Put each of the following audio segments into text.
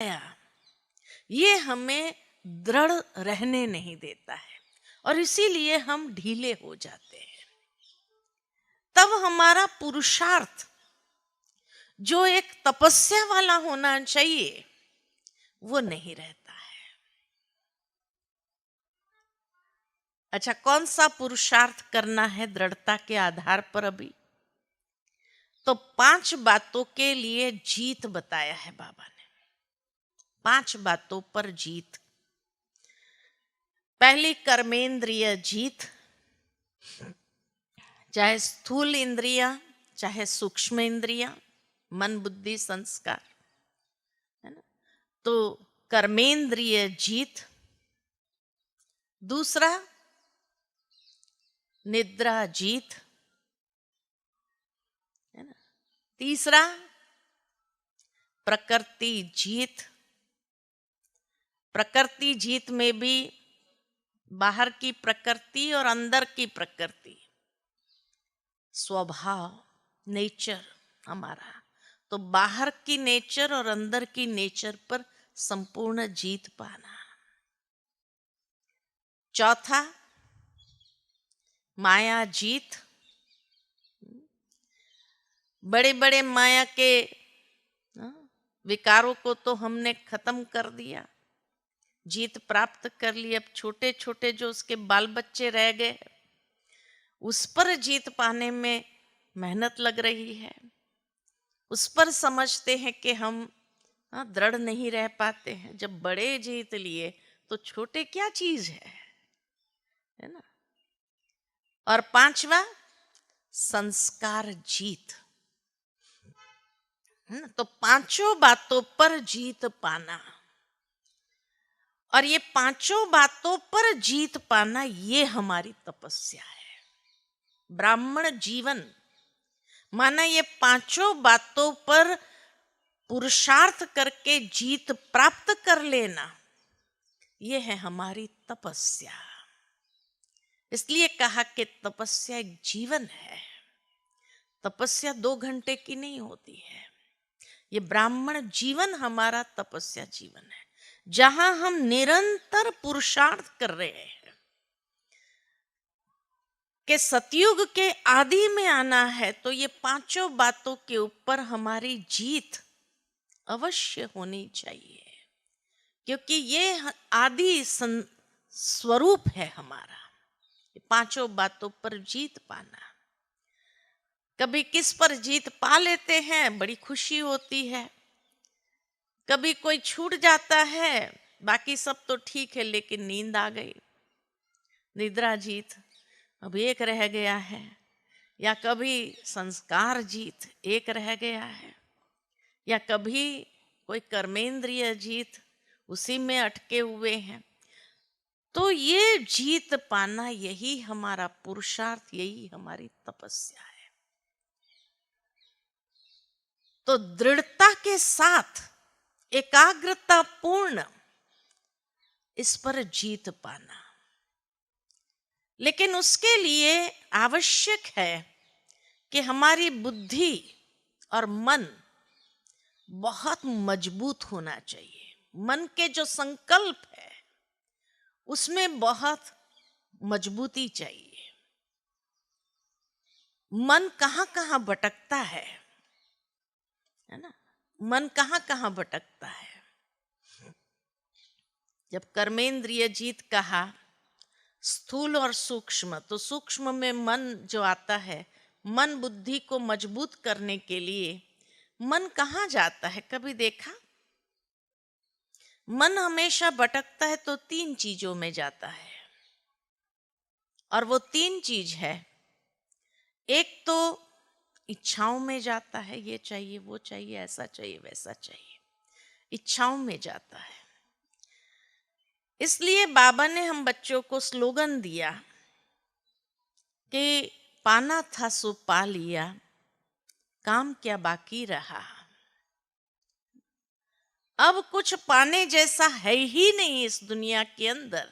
ये हमें दृढ़ रहने नहीं देता है और इसीलिए हम ढीले हो जाते हैं। तब हमारा पुरुषार्थ जो एक तपस्या वाला होना चाहिए वो नहीं रहता है। अच्छा, कौन सा पुरुषार्थ करना है दृढ़ता के आधार पर? अभी तो 5 बातों के लिए जीत बताया है बाबा ने। 5 बातों पर जीत। पहली कर्मेंद्रिय जीत, चाहे स्थूल इंद्रिया चाहे सूक्ष्म इंद्रिया, मन बुद्धि संस्कार, है ना। तो कर्मेंद्रिय जीत। दूसरा निद्रा जीत, है ना। तीसरा प्रकृति जीत। प्रकृति जीत में भी बाहर की प्रकृति और अंदर की प्रकृति, स्वभाव, नेचर हमारा, तो बाहर की नेचर और अंदर की नेचर पर संपूर्ण जीत पाना। चौथा माया जीत। बड़े बड़े माया के विकारों को तो हमने खत्म कर दिया, जीत प्राप्त कर ली। अब छोटे छोटे जो उसके बाल बच्चे रह गए उस पर जीत पाने में मेहनत लग रही है। उस पर समझते हैं कि हम दृढ़ नहीं रह पाते हैं। जब बड़े जीत लिए तो छोटे क्या चीज है ना। और पांचवा संस्कार जीत, है ना। तो पांचों बातों पर जीत पाना, और ये पांचों बातों पर जीत पाना ये हमारी तपस्या है। ब्राह्मण जीवन माना ये पांचों बातों पर पुरुषार्थ करके जीत प्राप्त कर लेना, ये है हमारी तपस्या। इसलिए कहा कि तपस्या एक जीवन है। तपस्या 2 घंटे की नहीं होती है। ये ब्राह्मण जीवन हमारा तपस्या जीवन है, जहां हम निरंतर पुरुषार्थ कर रहे हैं कि सतयुग के आदि में आना है। तो ये पांचों बातों के ऊपर हमारी जीत अवश्य होनी चाहिए, क्योंकि ये आदि स्वरूप है हमारा, पांचों बातों पर जीत पाना। कभी किस पर जीत पा लेते हैं, बड़ी खुशी होती है। कभी कोई छूट जाता है, बाकी सब तो ठीक है लेकिन नींद आ गई, निद्रा जीत, अब एक रह गया है। या कभी संस्कार जीत एक रह गया है, या कभी कोई कर्मेंद्रिय जीत उसी में अटके हुए हैं। तो ये जीत पाना यही हमारा पुरुषार्थ, यही हमारी तपस्या है। तो दृढ़ता के साथ एकाग्रता पूर्ण इस पर जीत पाना। लेकिन उसके लिए आवश्यक है कि हमारी बुद्धि और मन बहुत मजबूत होना चाहिए। मन के जो संकल्प है उसमें बहुत मजबूती चाहिए। मन कहाँ कहाँ भटकता है ना। मन कहाँ कहाँ भटकता है। जब कर्मेंद्रिय जीत कहा स्थूल और सूक्ष्म, तो सूक्ष्म में मन जो आता है, मन बुद्धि को मजबूत करने के लिए मन कहाँ जाता है? कभी देखा? मन हमेशा भटकता है तो 3 चीजों में जाता है, और वो 3 चीज है। एक तो इच्छाओं में जाता है, ये चाहिए वो चाहिए, ऐसा चाहिए वैसा चाहिए, इच्छाओं में जाता है। इसलिए बाबा ने हम बच्चों को स्लोगन दिया कि पाना था सो पा लिया, काम क्या बाकी रहा। अब कुछ पाने जैसा है ही नहीं इस दुनिया के अंदर।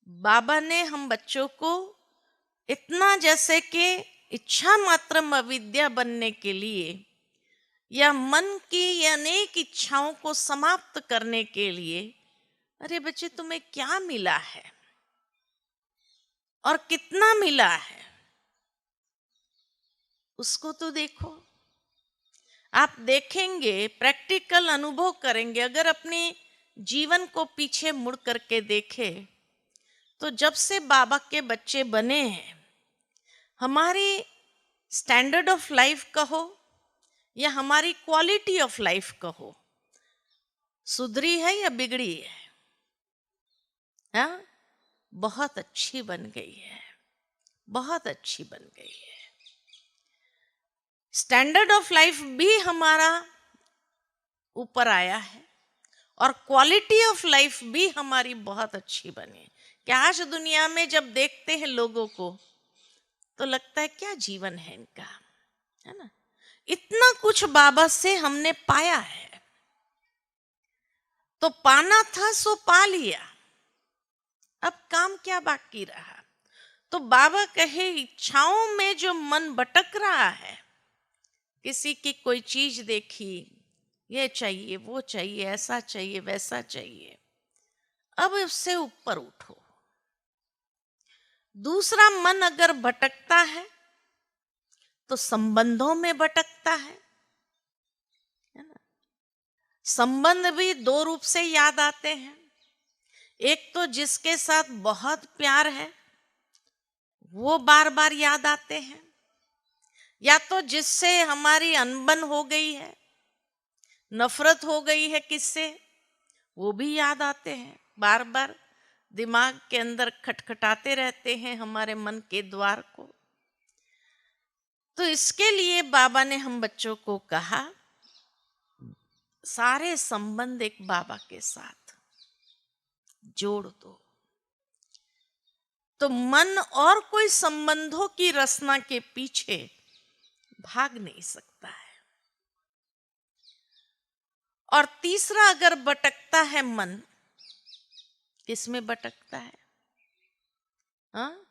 बाबा ने हम बच्चों को इतना, जैसे कि इच्छा मात्रम अविद्या बनने के लिए या मन की अनेक इच्छाओं को समाप्त करने के लिए, अरे बच्चे तुम्हें क्या मिला है और कितना मिला है, उसको तो देखो। आप देखेंगे, प्रैक्टिकल अनुभव करेंगे, अगर अपने जीवन को पीछे मुड़ करके देखें तो जब से बाबा के बच्चे बने हैं, हमारी स्टैंडर्ड ऑफ लाइफ कहो या हमारी क्वालिटी ऑफ लाइफ कहो, सुधरी है या बिगड़ी है? हाँ, बहुत अच्छी बन गई है, बहुत अच्छी बन गई है। स्टैंडर्ड ऑफ लाइफ भी हमारा ऊपर आया है और क्वालिटी ऑफ लाइफ भी हमारी बहुत अच्छी बनी। क्या आज दुनिया में जब देखते हैं लोगों को तो लगता है क्या जीवन है इनका, है ना। इतना कुछ बाबा से हमने पाया है, तो पाना था सो पा लिया, अब काम क्या बाकी रहा। तो बाबा कहे इच्छाओं में जो मन भटक रहा है, किसी की कोई चीज देखी, ये चाहिए वो चाहिए, ऐसा चाहिए वैसा चाहिए, अब उससे ऊपर उठो। दूसरा मन अगर भटकता है तो संबंधों में भटकता है ना। संबंध भी दो रूप से याद आते हैं। एक तो जिसके साथ बहुत प्यार है वो बार बार याद आते हैं, या तो जिससे हमारी अनबन हो गई है, नफरत हो गई है किससे, वो भी याद आते हैं, बार बार दिमाग के अंदर खटखटाते रहते हैं हमारे मन के द्वार को। तो इसके लिए बाबा ने हम बच्चों को कहा, सारे संबंध एक बाबा के साथ जोड़ दो, तो मन और कोई संबंधों की रचना के पीछे भाग नहीं सकता है। और तीसरा, अगर भटकता है मन, किसमें भटकता है? हाँ,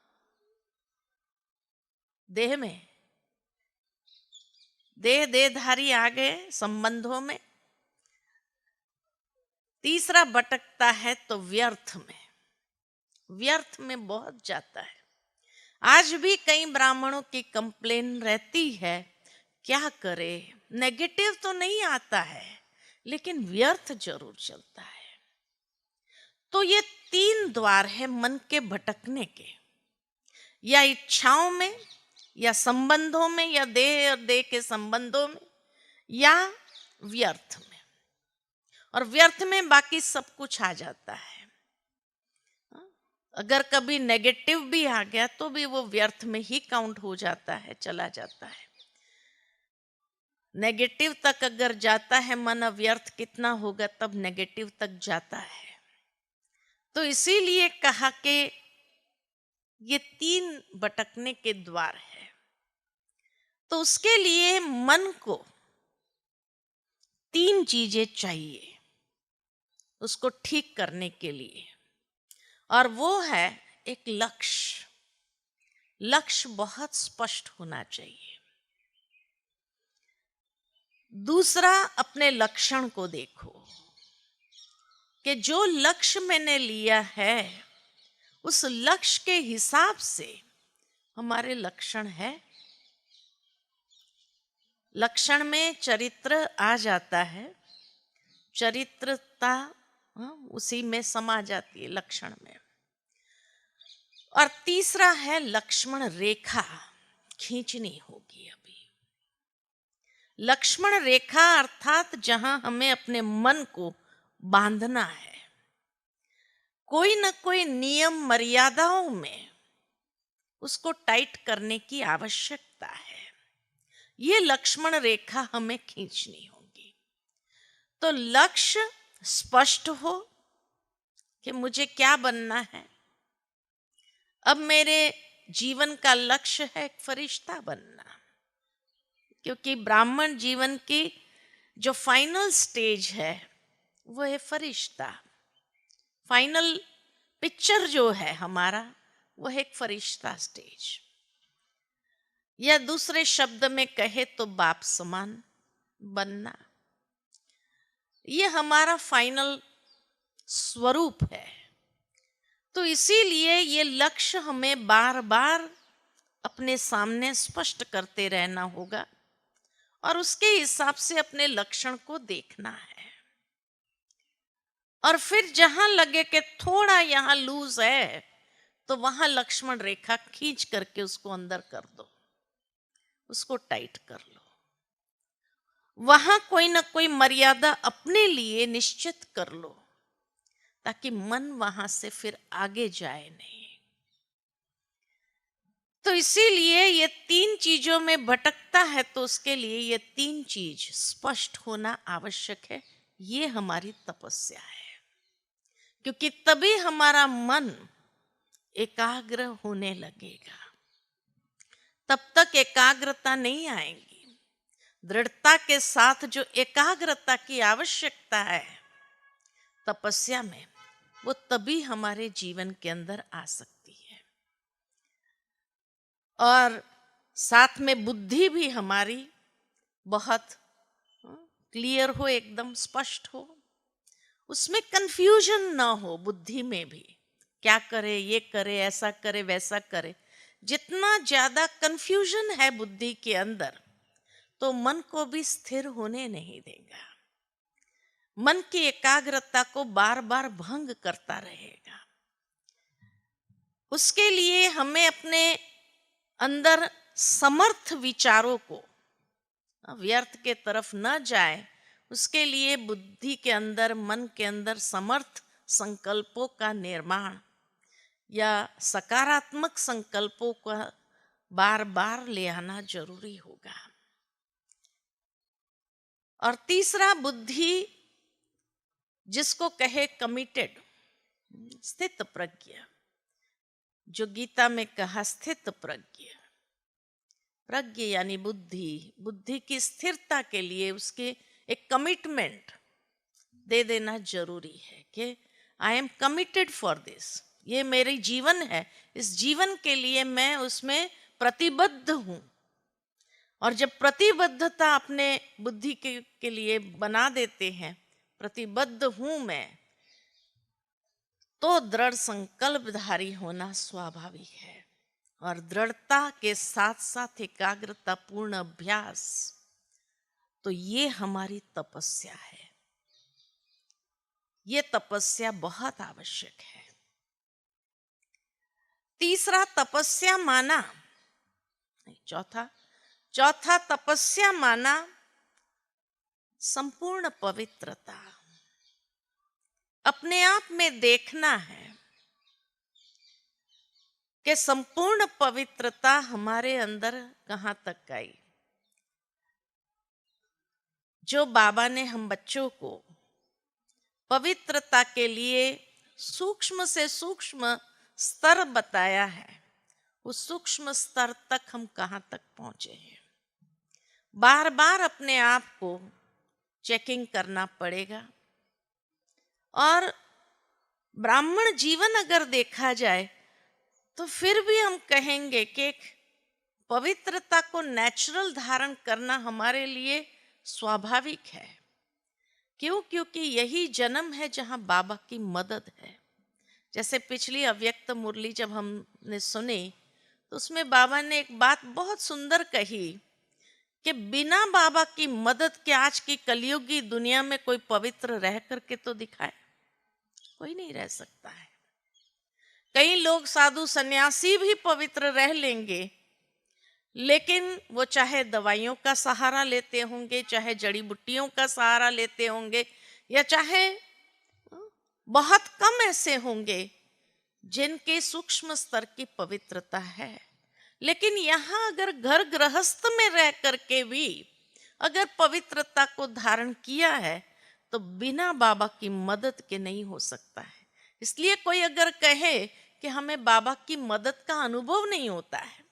देह में। देहधारी आ गए संबंधों में। तीसरा भटकता है तो व्यर्थ में, व्यर्थ में बहुत जाता है। आज भी कई ब्राह्मणों की कंप्लेन रहती है, क्या करे, नेगेटिव तो नहीं आता है लेकिन व्यर्थ जरूर चलता है। तो ये तीन द्वार है मन के भटकने के, या इच्छाओं में, या संबंधों में, या देह और देह के संबंधों में, या व्यर्थ में। और व्यर्थ में बाकी सब कुछ आ जाता है। अगर कभी नेगेटिव भी आ गया तो भी वो व्यर्थ में ही काउंट हो जाता है, चला जाता है। नेगेटिव तक अगर जाता है मन, व्यर्थ कितना होगा तब नेगेटिव तक जाता है। तो इसीलिए कहा कि ये तीन भटकने के द्वार है। तो उसके लिए मन को तीन चीजें चाहिए उसको ठीक करने के लिए, और वो है एक लक्ष्य। लक्ष्य बहुत स्पष्ट होना चाहिए। दूसरा, अपने लक्षण को देखो कि जो लक्ष्य मैंने लिया है उस लक्ष्य के हिसाब से हमारे लक्षण है। लक्षण में चरित्र आ जाता है, चरित्रता उसी में समा जाती है लक्षण में। और तीसरा है लक्ष्मण रेखा, खींचनी होगी अभी। लक्ष्मण रेखा अर्थात जहां हमें अपने मन को बांधना है, कोई न कोई नियम मर्यादाओं में उसको टाइट करने की आवश्यकता है। ये लक्ष्मण रेखा हमें खींचनी होगी। तो लक्ष्य स्पष्ट हो कि मुझे क्या बनना है। अब मेरे जीवन का लक्ष्य है एक फरिश्ता बनना, क्योंकि ब्राह्मण जीवन की जो फाइनल स्टेज है वो है फरिश्ता। फाइनल पिक्चर जो है हमारा वो है एक फरिश्ता स्टेज, या दूसरे शब्द में कहे तो बाप समान बनना, ये हमारा फाइनल स्वरूप है। तो इसीलिए ये लक्ष्य हमें बार बार अपने सामने स्पष्ट करते रहना होगा और उसके हिसाब से अपने लक्षण को देखना है। और फिर जहां लगे कि थोड़ा यहां लूज है तो वहां लक्ष्मण रेखा खींच करके उसको अंदर कर दो, उसको टाइट कर लो। वहां कोई ना कोई मर्यादा अपने लिए निश्चित कर लो ताकि मन वहां से फिर आगे जाए नहीं। तो इसीलिए ये तीन चीजों में भटकता है तो उसके लिए ये तीन चीज स्पष्ट होना आवश्यक है। ये हमारी तपस्या है, क्योंकि तभी हमारा मन एकाग्र होने लगेगा। तब तक एकाग्रता नहीं आएगी। दृढ़ता के साथ जो एकाग्रता की आवश्यकता है तपस्या में, वो तभी हमारे जीवन के अंदर आ सकती है। और साथ में बुद्धि भी हमारी बहुत क्लियर हो, एकदम स्पष्ट हो, उसमें कंफ्यूजन ना हो। बुद्धि में भी क्या करे, ये करे, ऐसा करे, वैसा करे। जितना ज्यादा कंफ्यूजन है बुद्धि के अंदर तो मन को भी स्थिर होने नहीं देगा, मन की एकाग्रता को बार बार भंग करता रहेगा। उसके लिए हमें अपने अंदर समर्थ विचारों को, व्यर्थ के न जाए, उसके लिए बुद्धि के अंदर, मन के अंदर समर्थ संकल्पों का निर्माण या सकारात्मक संकल्पों का बार बार ले आना जरूरी होगा। और तीसरा, बुद्धि जिसको कहे कमिटेड, स्थित प्रज्ञ, जो गीता में कहा स्थित प्रज्ञ। प्रज्ञ यानी बुद्धि, बुद्धि की स्थिरता के लिए उसके एक कमिटमेंट दे देना जरूरी है कि I am committed for this, ये मेरी जीवन है, इस जीवन के लिए मैं उसमें प्रतिबद्ध हूं। और जब प्रतिबद्धता अपने बुद्धि के लिए बना देते हैं, प्रतिबद्ध हूं मैं, तो दृढ़ संकल्पधारी होना स्वाभाविक है। और दृढ़ता के साथ साथ एकाग्रता पूर्ण अभ्यास, तो ये हमारी तपस्या है। ये तपस्या बहुत आवश्यक है। तीसरा, तपस्या माना, चौथा तपस्या माना संपूर्ण पवित्रता। अपने आप में देखना है कि संपूर्ण पवित्रता हमारे अंदर कहां तक आई। जो बाबा ने हम बच्चों को पवित्रता के लिए सूक्ष्म से सूक्ष्म स्तर बताया है, उस सूक्ष्म स्तर तक हम कहां तक पहुंचे हैं। बार बार अपने आप को चेकिंग करना पड़ेगा। और ब्राह्मण जीवन अगर देखा जाए तो फिर भी हम कहेंगे कि पवित्रता को नेचुरल धारण करना हमारे लिए स्वाभाविक है। क्यों? क्योंकि यही जन्म है जहां बाबा की मदद है। जैसे पिछली अव्यक्त मुरली जब हमने सुनी तो उसमें बाबा ने एक बात बहुत सुंदर कही कि बिना बाबा की मदद के आज की कलयुगी दुनिया में कोई पवित्र रह करके तो दिखाए, कोई नहीं रह सकता है। कई लोग साधु सन्यासी भी पवित्र रह लेंगे, लेकिन वो चाहे दवाइयों का सहारा लेते होंगे, चाहे जड़ी बूटियों का सहारा लेते होंगे, या चाहे बहुत कम ऐसे होंगे जिनके सूक्ष्म स्तर की पवित्रता है। लेकिन यहाँ अगर घर गृहस्थ में रह करके भी अगर पवित्रता को धारण किया है तो बिना बाबा की मदद के नहीं हो सकता है। इसलिए कोई अगर कहे कि हमें बाबा की मदद का अनुभव नहीं होता है,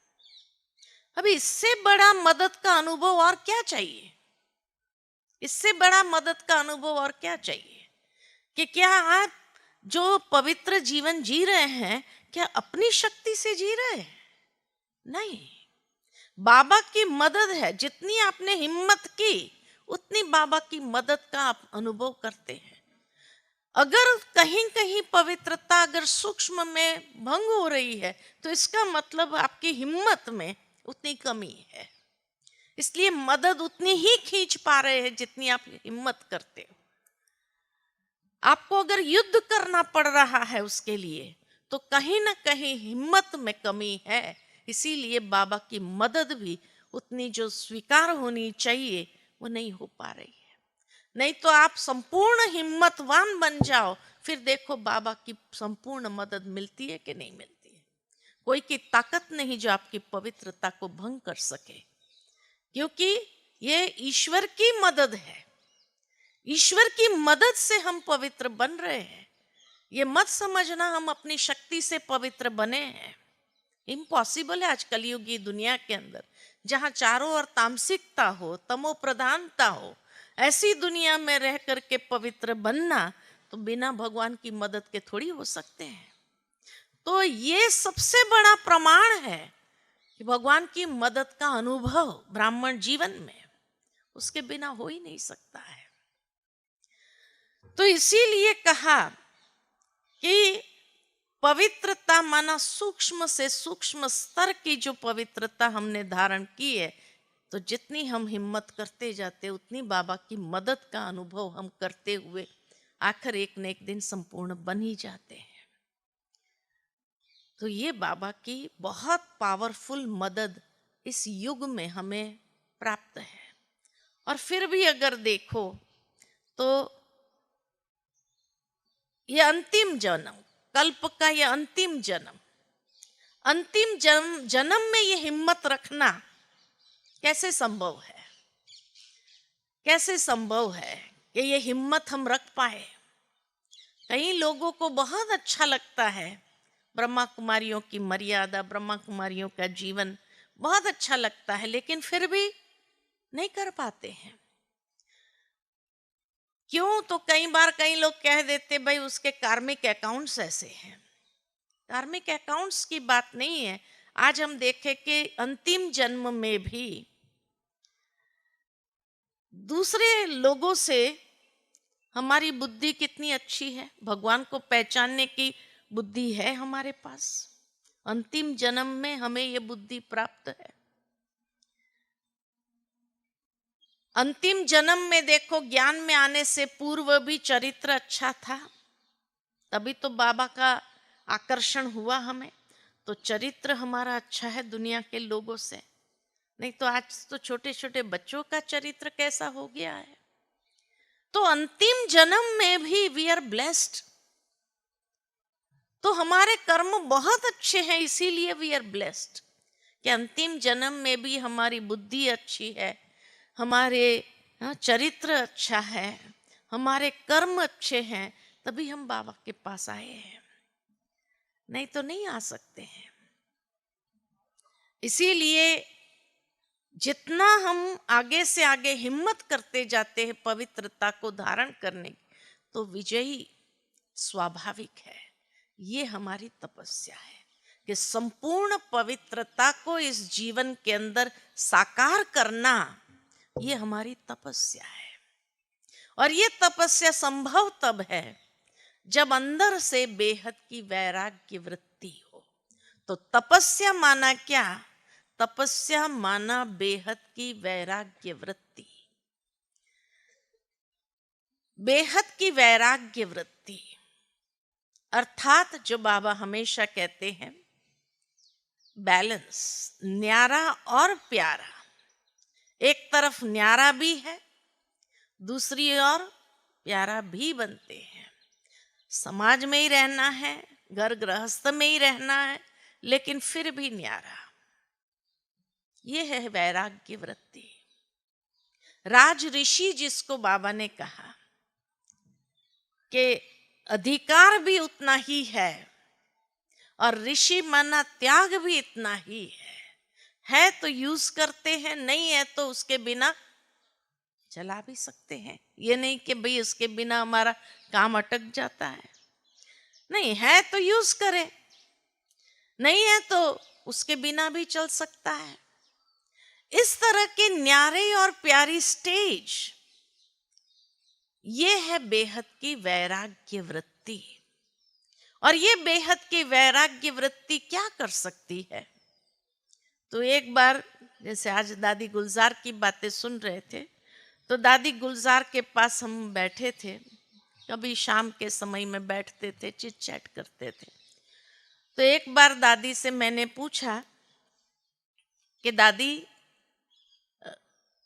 अभी इससे बड़ा मदद का अनुभव और क्या चाहिए? इससे बड़ा मदद का अनुभव और क्या चाहिए? कि क्या आप जो पवित्र जीवन जी रहे हैं क्या अपनी शक्ति से जी रहे हैं? नहीं, बाबा की मदद है। जितनी आपने हिम्मत की उतनी बाबा की मदद का आप अनुभव करते हैं। अगर कहीं कहीं पवित्रता अगर सूक्ष्म में भंग हो रही है तो इसका मतलब आपकी हिम्मत में उतनी कमी है, इसलिए मदद उतनी ही खींच पा रहे हैं जितनी आप हिम्मत करते हो। आपको अगर युद्ध करना पड़ रहा है उसके लिए तो कहीं ना कहीं हिम्मत में कमी है, इसीलिए बाबा की मदद भी उतनी जो स्वीकार होनी चाहिए वो नहीं हो पा रही है। नहीं तो आप संपूर्ण हिम्मतवान बन जाओ, फिर देखो बाबा की संपूर्ण मदद मिलती है कि नहीं मिलती है। कोई की ताकत नहीं जो आपकी पवित्रता को भंग कर सके, क्योंकि ये ईश्वर की मदद है। ईश्वर की मदद से हम पवित्र बन रहे हैं। ये मत समझना हम अपनी शक्ति से पवित्र बने हैं। इम्पॉसिबल है आज कलयुग की दुनिया के अंदर, जहां चारों ओर तामसिकता हो, तमो प्रधानता हो, ऐसी दुनिया में रह करके पवित्र बनना तो बिना भगवान की मदद के थोड़ी हो सकते हैं। तो ये सबसे बड़ा प्रमाण है कि भगवान की मदद का अनुभव ब्राह्मण जीवन में उसके बिना हो ही नहीं सकता है। तो इसीलिए कहा कि पवित्रता माना सूक्ष्म से सूक्ष्म स्तर की जो पवित्रता हमने धारण की है, तो जितनी हम हिम्मत करते जाते उतनी बाबा की मदद का अनुभव हम करते हुए आखिर एक न एक दिन संपूर्ण बन ही जाते हैं। तो ये बाबा की बहुत पावरफुल मदद इस युग में हमें प्राप्त है। और फिर भी अगर देखो तो ये अंतिम जन्म, कल्प का ये अंतिम जन्म में ये हिम्मत रखना कैसे संभव है? कैसे संभव है कि ये हिम्मत हम रख पाए? कई लोगों को बहुत अच्छा लगता है, ब्रह्मा कुमारियों की मर्यादा, ब्रह्मा कुमारियों का जीवन बहुत अच्छा लगता है, लेकिन फिर भी नहीं कर पाते हैं। क्यों? तो कई बार कई लोग कह देते भाई उसके कार्मिक अकाउंट्स ऐसे हैं। कार्मिक अकाउंट्स की बात नहीं है। आज हम देखें कि अंतिम जन्म में भी दूसरे लोगों से हमारी बुद्धि कितनी अच्छी है, भगवान को पहचानने की बुद्धि है हमारे पास। अंतिम जन्म में हमें ये बुद्धि प्राप्त है। अंतिम जन्म में देखो, ज्ञान में आने से पूर्व भी चरित्र अच्छा था, तभी तो बाबा का आकर्षण हुआ हमें। तो चरित्र हमारा अच्छा है दुनिया के लोगों से, नहीं तो आज तो छोटे छोटे बच्चों का चरित्र कैसा हो गया है। तो अंतिम जन्म में भी वी आर ब्लेस्ड। तो हमारे कर्म बहुत अच्छे हैं, इसीलिए वी आर ब्लेस्ड कि अंतिम जन्म में भी हमारी बुद्धि अच्छी है, हमारे चरित्र अच्छा है, हमारे कर्म अच्छे हैं, तभी हम बाबा के पास आए हैं, नहीं तो नहीं आ सकते हैं। इसीलिए जितना हम आगे से आगे हिम्मत करते जाते हैं पवित्रता को धारण करने, तो विजयी स्वाभाविक है। ये हमारी तपस्या है कि संपूर्ण पवित्रता को इस जीवन के अंदर साकार करना, ये हमारी तपस्या है। और ये तपस्या संभव तब है जब अंदर से बेहद की वैराग्य वृत्ति हो। तो तपस्या माना क्या? तपस्या माना बेहद की वैराग्य वृत्ति। बेहद की वैराग्य वृत्ति अर्थात जो बाबा हमेशा कहते हैं बैलेंस, न्यारा और प्यारा। एक तरफ न्यारा भी है, दूसरी ओर प्यारा भी बनते हैं। समाज में ही रहना है, घर गृहस्थ में ही रहना है, लेकिन फिर भी न्यारा। ये है वैराग्य वृत्ति। राज ऋषि जिसको बाबा ने कहा कि अधिकार भी उतना ही है और ऋषि माना त्याग भी इतना ही है तो यूज करते हैं, नहीं है तो उसके बिना चला भी सकते हैं। ये नहीं कि भाई उसके बिना हमारा काम अटक जाता है, नहीं है तो यूज करें, नहीं है तो उसके बिना भी चल सकता है। इस तरह के न्यारे और प्यारी स्टेज ये है बेहद की वैराग्य वृत्ति। और ये बेहद की वैराग्य वृत्ति क्या कर सकती है? तो एक बार जैसे आज दादी गुलजार की बातें सुन रहे थे, तो दादी गुलजार के पास हम बैठे थे, कभी शाम के समय में बैठते थे, चिट चैट करते थे। तो एक बार दादी से मैंने पूछा कि दादी,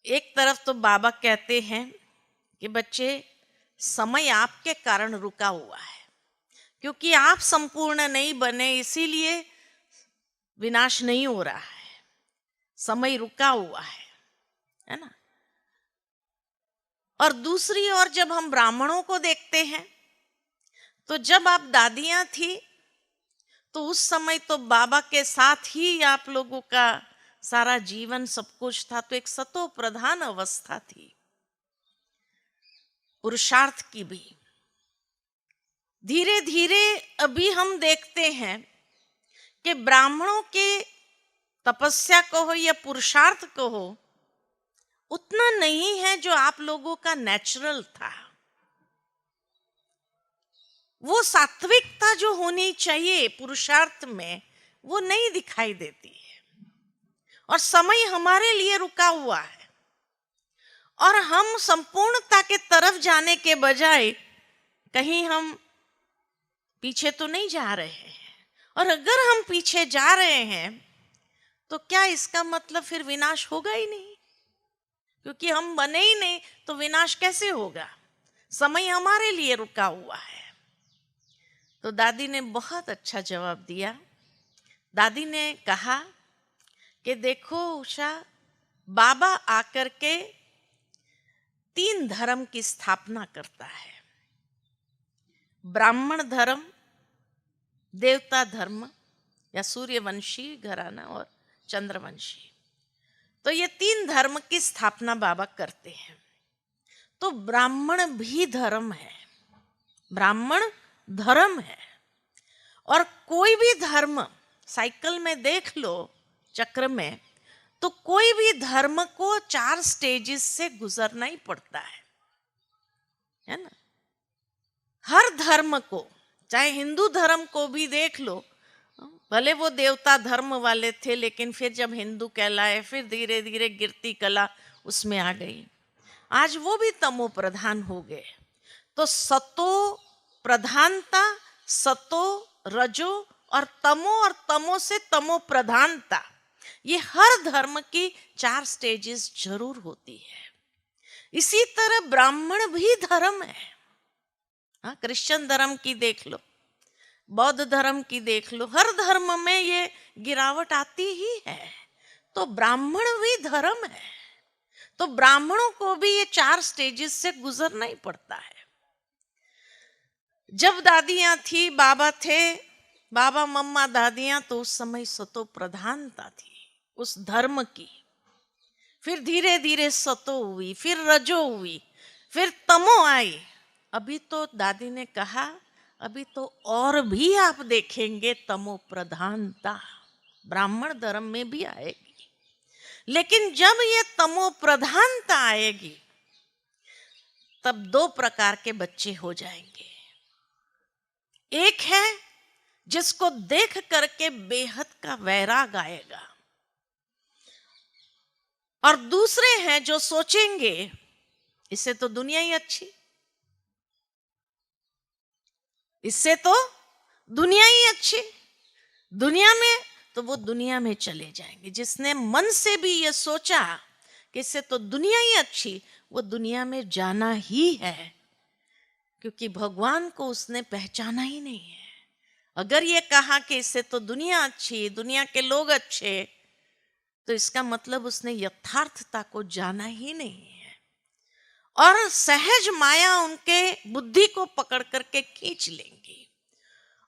एक तरफ तो बाबा कहते हैं कि बच्चे समय आपके कारण रुका हुआ है, क्योंकि आप संपूर्ण नहीं बने इसीलिए विनाश नहीं हो रहा है, समय रुका हुआ है ना। और दूसरी ओर जब हम ब्राह्मणों को देखते हैं, तो जब आप दादियां थी तो उस समय तो बाबा के साथ ही आप लोगों का सारा जीवन सब कुछ था, तो एक सतो प्रधान अवस्था थी पुरुषार्थ की भी। धीरे धीरे अभी हम देखते हैं कि ब्राह्मणों के तपस्या को हो या पुरुषार्थ को हो, उतना नहीं है जो आप लोगों का नेचुरल था। वो सात्विकता जो होनी चाहिए पुरुषार्थ में, वो नहीं दिखाई देती है। और समय हमारे लिए रुका हुआ है, और हम संपूर्णता के तरफ जाने के बजाय कहीं हम पीछे तो नहीं जा रहे हैं। और अगर हम पीछे जा रहे हैं तो क्या इसका मतलब फिर विनाश होगा ही नहीं? क्योंकि हम बने ही नहीं तो विनाश कैसे होगा? समय हमारे लिए रुका हुआ है। तो दादी ने बहुत अच्छा जवाब दिया। दादी ने कहा कि देखो उषा, बाबा आकर के 3 धर्म की स्थापना करता है, ब्राह्मण धर्म, देवता धर्म या सूर्यवंशी घराना और चंद्रवंशी। तो ये 3 धर्म की स्थापना बाबा करते हैं। तो ब्राह्मण भी धर्म है, ब्राह्मण धर्म है। और कोई भी धर्म साइकिल में देख लो, चक्र में, तो कोई भी धर्म को 4 स्टेजेस से गुजरना ही पड़ता है ना। हर धर्म को, चाहे हिंदू धर्म को भी देख लो, भले वो देवता धर्म वाले थे, लेकिन फिर जब हिंदू कहलाए, फिर धीरे धीरे गिरती कला उसमें आ गई, आज वो भी तमो प्रधान हो गए। तो सतो प्रधानता, सतो, रजो और तमो से तमो प्रधानता, ये हर धर्म की 4 स्टेजेस जरूर होती है। इसी तरह ब्राह्मण भी धर्म है। हाँ, क्रिश्चियन धर्म की देख लो, बौद्ध धर्म की देख लो, हर धर्म में ये गिरावट आती ही है। तो ब्राह्मण भी धर्म है। तो ब्राह्मणों को भी ये 4 स्टेजेस से गुजरना ही पड़ता है। जब दादियां थी, बाबा थे, बाबा मम्मा दादियां, तो उस समय सतो प्रधानता थी उस धर्म की। फिर धीरे धीरे सतो हुई, फिर रजो हुई, फिर तमो आई। अभी तो दादी ने कहा अभी तो और भी आप देखेंगे तमो प्रधानता ब्राह्मण धर्म में भी आएगी। लेकिन जब ये तमो प्रधानता आएगी तब 2 प्रकार के बच्चे हो जाएंगे। एक है जिसको देख करके बेहद का वैराग आएगा, और दूसरे हैं जो सोचेंगे इससे तो दुनिया ही अच्छी, इससे तो दुनिया ही अच्छी, दुनिया में तो वो दुनिया में चले जाएंगे। जिसने मन से भी ये सोचा कि इससे तो दुनिया ही अच्छी, वो दुनिया में जाना ही है, क्योंकि भगवान को उसने पहचाना ही नहीं है। अगर ये कहा कि इससे तो दुनिया अच्छी, दुनिया के लोग अच्छे, तो इसका मतलब उसने यथार्थता को जाना ही नहीं है। और सहज माया उनके बुद्धि को पकड़ करके खींच लेंगी।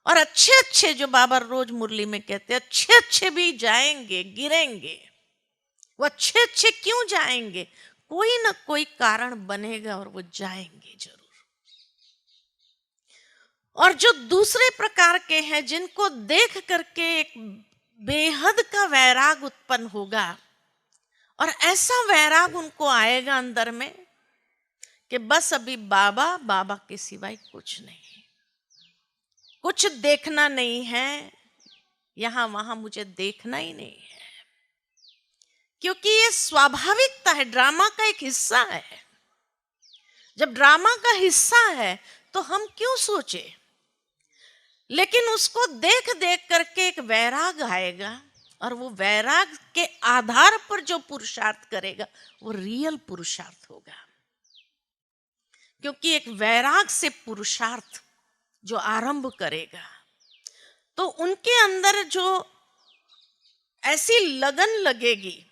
और अच्छे अच्छे, जो बाबा रोज मुरली में कहते हैं, अच्छे अच्छे भी जाएंगे, गिरेंगे। वो अच्छे अच्छे क्यों जाएंगे? कोई ना कोई कारण बनेगा और वो जाएंगे जरूर। और जो दूसरे प्रकार के हैं, जिनको देख करके एक बेहद का वैराग उत्पन्न होगा, और ऐसा वैराग उनको आएगा अंदर में कि बस अभी बाबा बाबा के सिवाय कुछ नहीं, कुछ देखना नहीं है, यहां वहां मुझे देखना ही नहीं है। क्योंकि ये स्वाभाविकता है, ड्रामा का एक हिस्सा है। जब ड्रामा का हिस्सा है तो हम क्यों सोचे, लेकिन उसको देख देख करके एक वैराग आएगा, और वो वैराग के आधार पर जो पुरुषार्थ करेगा वो रियल पुरुषार्थ होगा। क्योंकि एक वैराग से पुरुषार्थ जो आरंभ करेगा तो उनके अंदर जो ऐसी लगन लगेगी,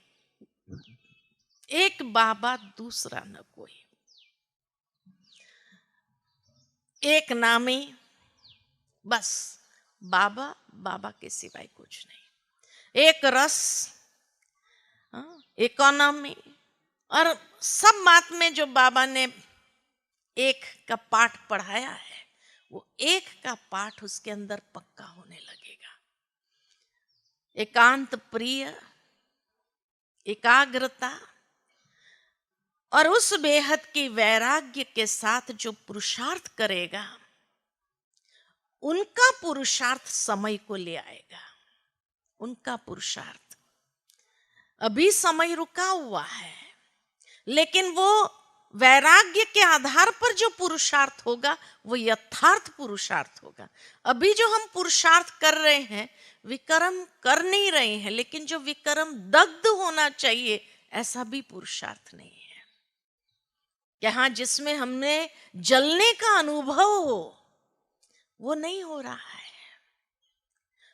एक बाबा दूसरा न कोई, एक नामी, बस बाबा बाबा के सिवाय कुछ नहीं, एक रस, इकोनॉमी, और सब बात में जो बाबा ने एक का पाठ पढ़ाया है वो एक का पाठ उसके अंदर पक्का होने लगेगा। एकांत प्रिय, एकाग्रता, और उस बेहद की वैराग्य के साथ जो पुरुषार्थ करेगा उनका पुरुषार्थ समय को ले आएगा। उनका पुरुषार्थ अभी समय रुका हुआ है, लेकिन वो वैराग्य के आधार पर जो पुरुषार्थ होगा वो यथार्थ पुरुषार्थ होगा। अभी जो हम पुरुषार्थ कर रहे हैं विक्रम कर नहीं रहे हैं, लेकिन जो विक्रम दग्ध होना चाहिए ऐसा भी पुरुषार्थ नहीं है। यहाँ जिसमें हमने जलने का अनुभव हो वो नहीं हो रहा है।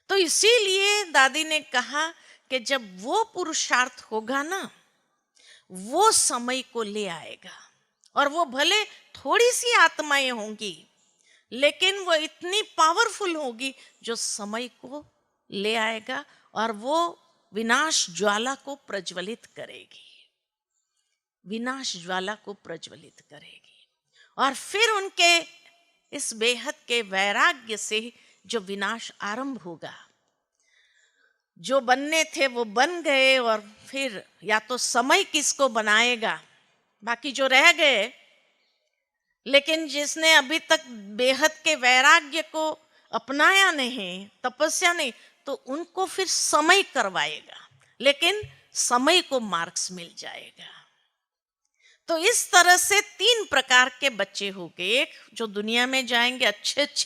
तो इसीलिए दादी ने कहा कि जब वो पुरुषार्थ होगा ना वो समय को ले आएगा, और वो भले थोड़ी सी आत्माएं होंगी लेकिन वो इतनी पावरफुल होगी जो समय को ले आएगा और वो विनाश ज्वाला को प्रज्वलित करेगी, विनाश ज्वाला को प्रज्वलित करेगी। और फिर उनके इस बेहद के वैराग्य से जो विनाश आरंभ होगा, जो बनने थे वो बन गए, और फिर या तो समय किसको बनाएगा, बाकी जो रह गए, लेकिन जिसने अभी तक बेहद के वैराग्य को अपनाया नहीं, तपस्या नहीं, तो उनको फिर समय करवाएगा, लेकिन समय को मार्क्स मिल जाएगा। तो इस तरह से 3 प्रकार के बच्चे हो गए। एक जो दुनिया में जाएंगे अच्छे अच्छे